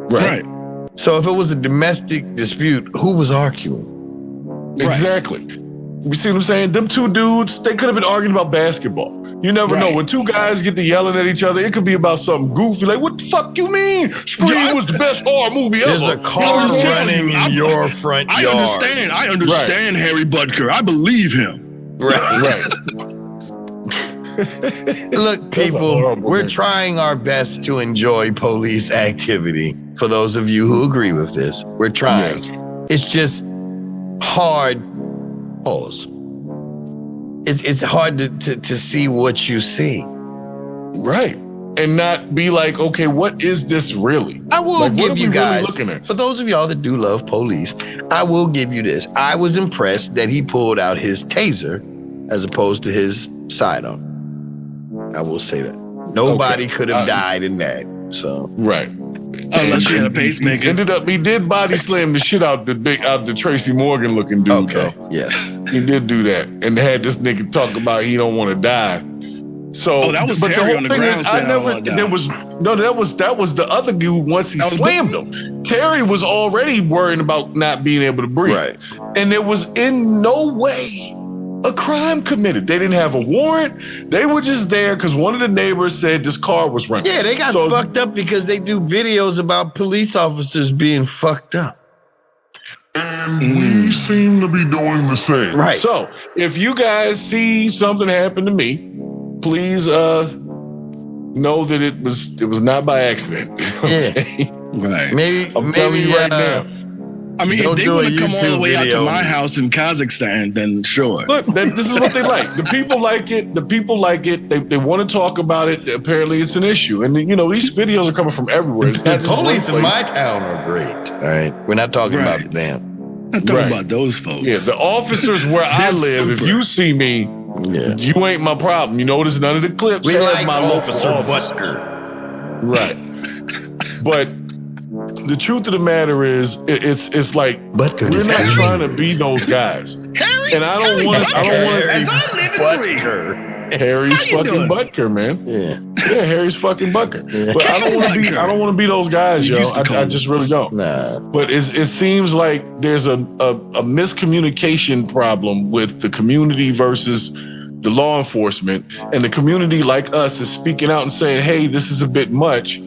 Right. So if it was a domestic dispute, who was arguing? Exactly. You see what I'm saying? Them two dudes, they could have been arguing about basketball. You never know. When two guys get to yelling at each other, it could be about something goofy. Like, what the fuck you mean? Scream was the best horror movie ever. There's a car running in your front yard. I understand Harry Butker. I believe him. Right. Look, people, we're trying our best to enjoy police activity. For those of you who agree with this, we're trying. Yes. It's just hard. Pause. It's hard to see what you see. Right. And not be like, okay, what is this really? I will give you guys, really looking at? For those of y'all that do love police, I will give you this. I was impressed that he pulled out his taser as opposed to his sidearm. I will say that. Nobody could have died in that. So right. Unless you had a pacemaker. He did body slam the shit out the Tracy Morgan looking dude. Okay. Though. Yes. He did do that and had this nigga talk about he don't want to die. So that was but Terry the whole on the thing ground is, saying, that was the other dude once he slammed him. Terry was already worried about not being able to breathe. Right. And there was in no way a crime committed. They didn't have a warrant. They were just there because one of the neighbors said this car was running. Yeah, they got fucked up because they do videos about police officers being fucked up. And we seem to be doing the same. Right. So if you guys see something happen to me, please know that it was not by accident. Yeah. Right. Maybe I'm telling you right now. I mean, if they want to come all the way out to my house in Kazakhstan, then sure. Look, this is what they like. The people like it. The people like it. They want to talk about it. Apparently, it's an issue. And, you know, these videos are coming from everywhere. It's the police in my town are great. All right. We're not talking about them. Not talking about those folks. Yeah, the officers where I live, super. if you see me, you ain't my problem. You notice none of the clips. We like my Officer Butker. Right. But the truth of the matter is, it's like Butker we're not trying to be those guys. Harry, and I don't want to be Butker. Harry's fucking Butker, man. Yeah, Harry's fucking Butker. Yeah. But I don't want to be those guys, yo. I just really don't. Nah. But it seems like there's a miscommunication problem with the community versus the law enforcement, and the community like us is speaking out and saying, hey, this is a bit much.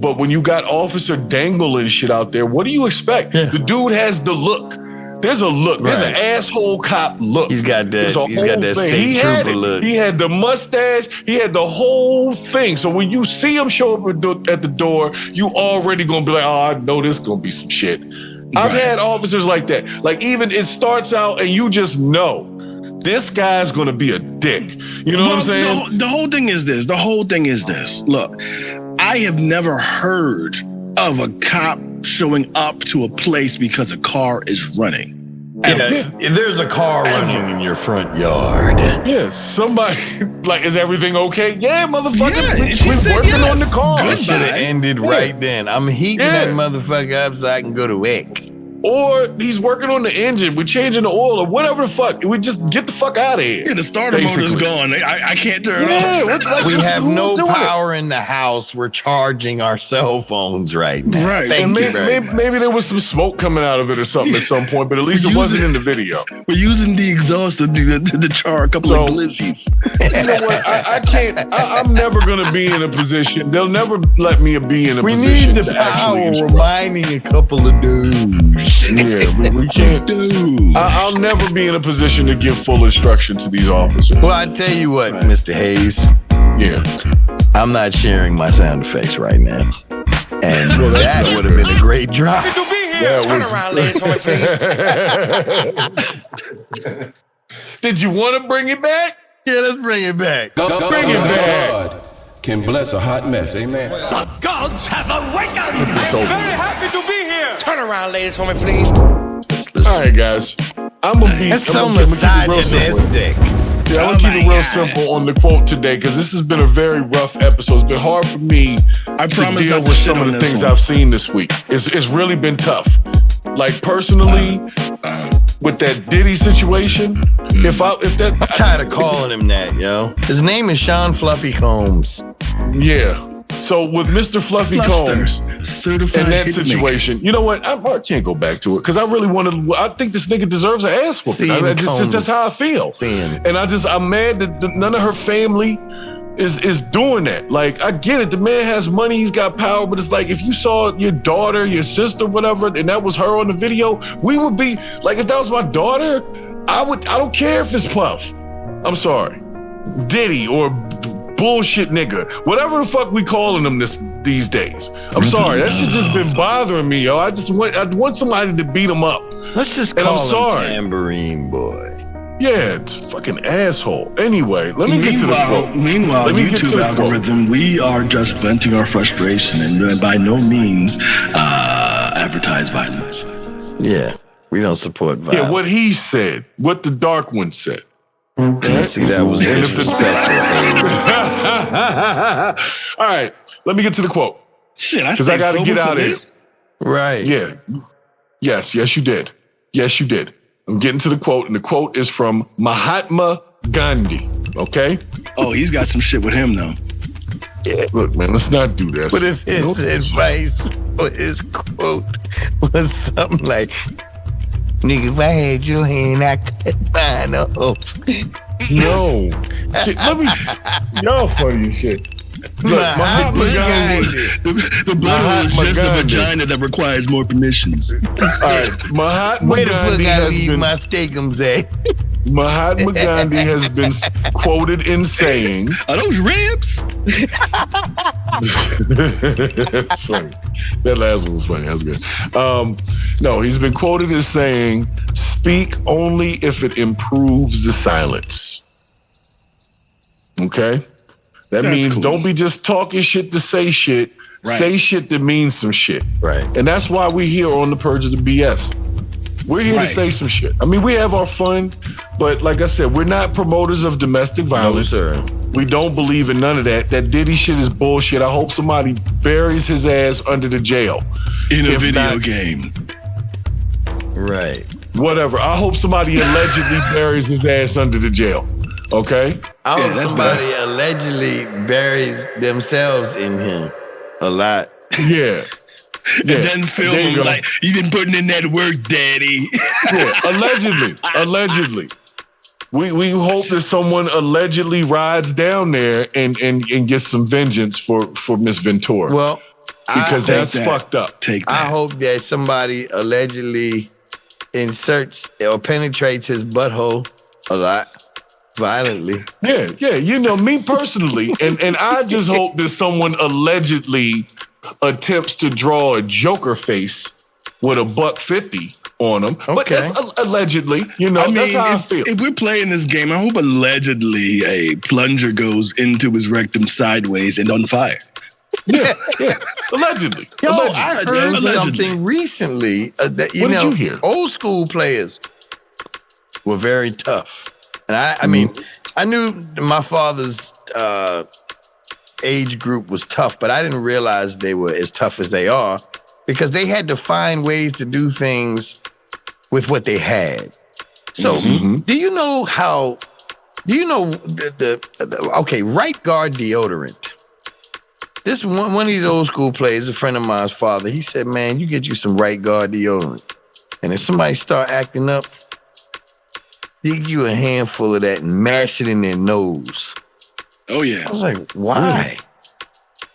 But when you got Officer dangling shit out there, what do you expect? Yeah. The dude has the look. There's a look. There's an asshole cop look. He's got that state trooper look. He had the mustache. He had the whole thing. So when you see him show up at the door, you already gonna be like, oh, I know this is gonna be some shit. I've had officers like that. Like, even it starts out and you just know this guy's going to be a dick. You know what I'm saying? The whole thing is this. Look, I have never heard of a cop showing up to a place because a car is running. Yeah, there's a car running in your front yard. Yeah, somebody, like, is everything okay? Yeah, motherfucker, we're working on the car. It should have ended right then. I'm heating that motherfucker up so I can go to work. Or he's working on the engine. We're changing the oil or whatever the fuck. We just get the fuck out of here. Yeah, the starter motor's gone. I can't turn it off. We have no power in the house. We're charging our cell phones right now. Right. Maybe there was some smoke coming out of it or something at some point, but at least it wasn't in the video. We're using the exhaust to char a couple of glizzies. You know what? I can't. I'm never going to be in a position. They'll never let me be in a position. We need the power reminding a couple of dudes. Yeah, we can't. I'll never be in a position to give full instruction to these officers. Well, I tell you what, Mr. Haze. Yeah. I'm not sharing my sound effects right now. And that would have been a great drop. Turn around, ladies on my face. Did you want to bring it back? Yeah, let's bring it back. Bring it back. Can bless a hot mess, amen. The gods have awakened. I'm very happy to be here. Turn around, ladies for me, please. All right, guys. I'm gonna be. That's so misogynistic. Yeah, I'm gonna keep it real simple on the quote today because this has been a very rough episode. It's been hard for me to deal with some of the things I've seen this week. It's really been tough. Like personally, with that Diddy situation, I'm tired of calling him that, yo. His name is Sean Fluffy Combs. Yeah. So with Mr. Fluffy Combs in that situation, you know what? I can't go back to it because I really I think this nigga deserves an ass whooping. That's how I feel. And I'm mad that none of her family is doing that. Like, I get it. The man has money, he's got power, but it's like if you saw your daughter, your sister, whatever, and that was her on the video, we would be like, if that was my daughter, I don't care if it's Puff. I'm sorry. Diddy or bullshit nigga. Whatever the fuck we calling them these days. I'm sorry. That shit just been bothering me, yo. I want somebody to beat him up. Let's just call him Tambourine Boy. Yeah, it's fucking asshole. Anyway, let me get to the quote. Meanwhile, YouTube algorithm, we are just venting our frustration and by no means advertise violence. Yeah, we don't support violence. Yeah, what he said, what the Dark One said. See, that was disrespectful. All right, let me get to the quote. Shit, because I got to get out of here. Right. Yeah. Yes, you did. Yes, you did. I'm getting to the quote, and the quote is from Mahatma Ghandi. Okay? Oh, he's got some shit with him, though. Yeah. Look, man, let's not do this. But if his advice or his quote was something like, nigga, if I had your hand, I could find a hope. No. Y'all funny as shit. Look, Mahatma Ghandi. The butthole is just a vagina that requires more permissions. All right, Mahatma Ghandi has been my steakums at. Mahatma Ghandi has been quoted in saying, "Are those ribs?" That's funny. That last one was funny. That was good. No, he's been quoted as saying, "Speak only if it improves the silence." Okay? That means don't be just talking shit to say shit. Right. Say shit that means some shit. Right. And that's why we're here on the Purge of the BS. We're here to say some shit. I mean, we have our fun, but like I said, we're not promoters of domestic violence. No, sir. We don't believe in none of that. That Diddy shit is bullshit. I hope somebody buries his ass under the jail. In a video game. Right. Whatever. I hope somebody allegedly buries his ass under the jail. Okay? I hope somebody allegedly buries themselves in him a lot. Yeah. And then film him like, you've been putting in that work, daddy. Yeah, allegedly. We hope that someone allegedly rides down there and gets some vengeance for Miss Ventura. Well, because that's fucked up. I hope that somebody allegedly inserts or penetrates his butthole a lot. Violently. Yeah. You know, me personally, and I just hope that someone allegedly attempts to draw a Joker face with a $150 on them. Okay. But that's allegedly, you know, I mean, that's how I feel. If we're playing this game, I hope allegedly a plunger goes into his rectum sideways and on fire. Yeah. Allegedly. Yo, Allegedly. I heard something recently that, What did you hear? Old school players were very tough. And I mean, I knew my father's age group was tough, but I didn't realize they were as tough as they are because they had to find ways to do things with what they had. So, do you know okay, right guard deodorant. This one of these old school players, a friend of mine's father, he said, man, you get you some right guard deodorant. And if somebody start acting up, dig you a handful of that and mash it in their nose. Oh, yeah. I was like, why?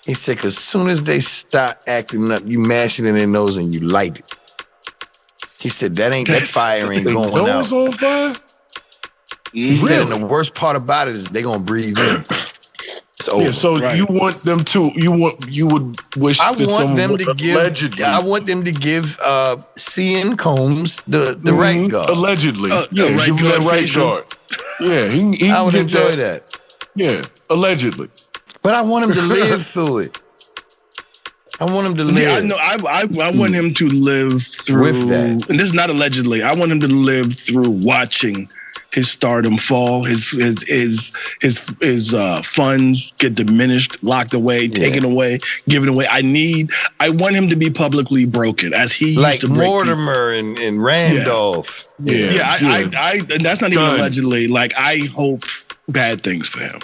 He said, because as soon as they start acting up, you mash it in their nose and you light it. He said, that fire ain't going out. Nose on fire? He said, and the worst part about it is they're going to breathe in. It's over. Yeah, so you want them to, you would wish I that want them to give, allegedly. I want them to give C.N. Combs the right guard. Allegedly. Right give him that right guard. Yeah, he I would get enjoy that. Yeah, allegedly. But I want him to live through it. I want him to live. Yeah, I know. I want him to live through With that. And this is not allegedly. I want him to live through watching his stardom fall, his funds get diminished, locked away, taken away, given away. I want him to be publicly broken as he like used to break Mortimer and Randolph. I and that's not even allegedly. Like, I hope bad things for him.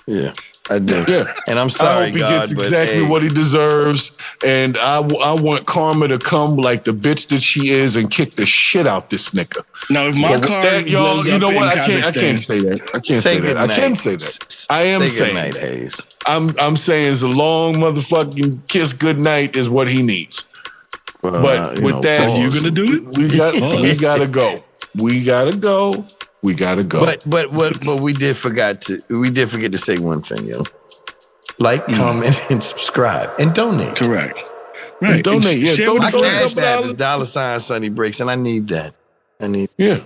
Yeah. I do. Yeah. And I'm sorry, I hope he gets exactly what he deserves. And I want Karma to come like the bitch that she is and kick the shit out this nigga. Now, if my car y'all, you know what? I can't say that. I can't say that. I can say that. I am saying night, Haze. I'm saying is a long motherfucking kiss goodnight is what he needs. But with that, are you gonna do it? We gotta go. We gotta go. We gotta go. But we did forget to say one thing, yo. Like, comment, and subscribe, and donate. Correct. Right. And donate. Yeah. My cash app is $ Sunny Breaks, and I need that. Yeah.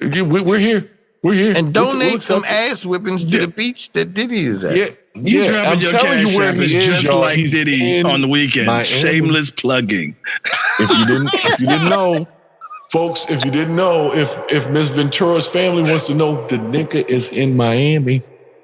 We're here. We're here. And donate some ass whippings to the beach that Diddy is at. Yeah. You dropping your cash app is just like Diddy on the weekend. Miami. Shameless plugging. If you didn't know, folks, if you didn't know, if Miss Ventura's family wants to know, the nigga is in Miami,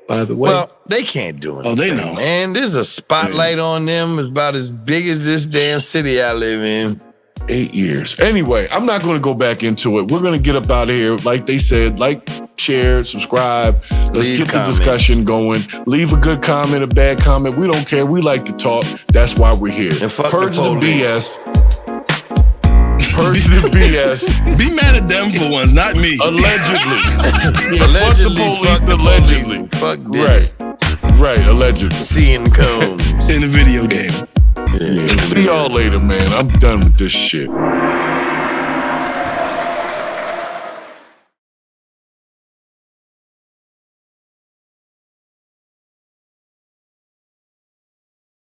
by the way. Well, they can't do it. Oh, they know. Man, there's a spotlight on them. It's about as big as this damn city I live in. 8 years. Anyway, I'm not going to go back into it. We're going to get up out of here. Like they said, like, share, subscribe. Let's get the discussion going. Leave a good comment, a bad comment. We don't care. We like to talk. That's why we're here. And fuck Purge the the police. BS. Purge the BS. Be mad at them for once, not me. Allegedly. Yeah, Allegedly, fuck the allegedly. Fuck Diddy. Right, allegedly. Seeing Combs. In the video game. Yeah. See y'all later, man. I'm done with this shit.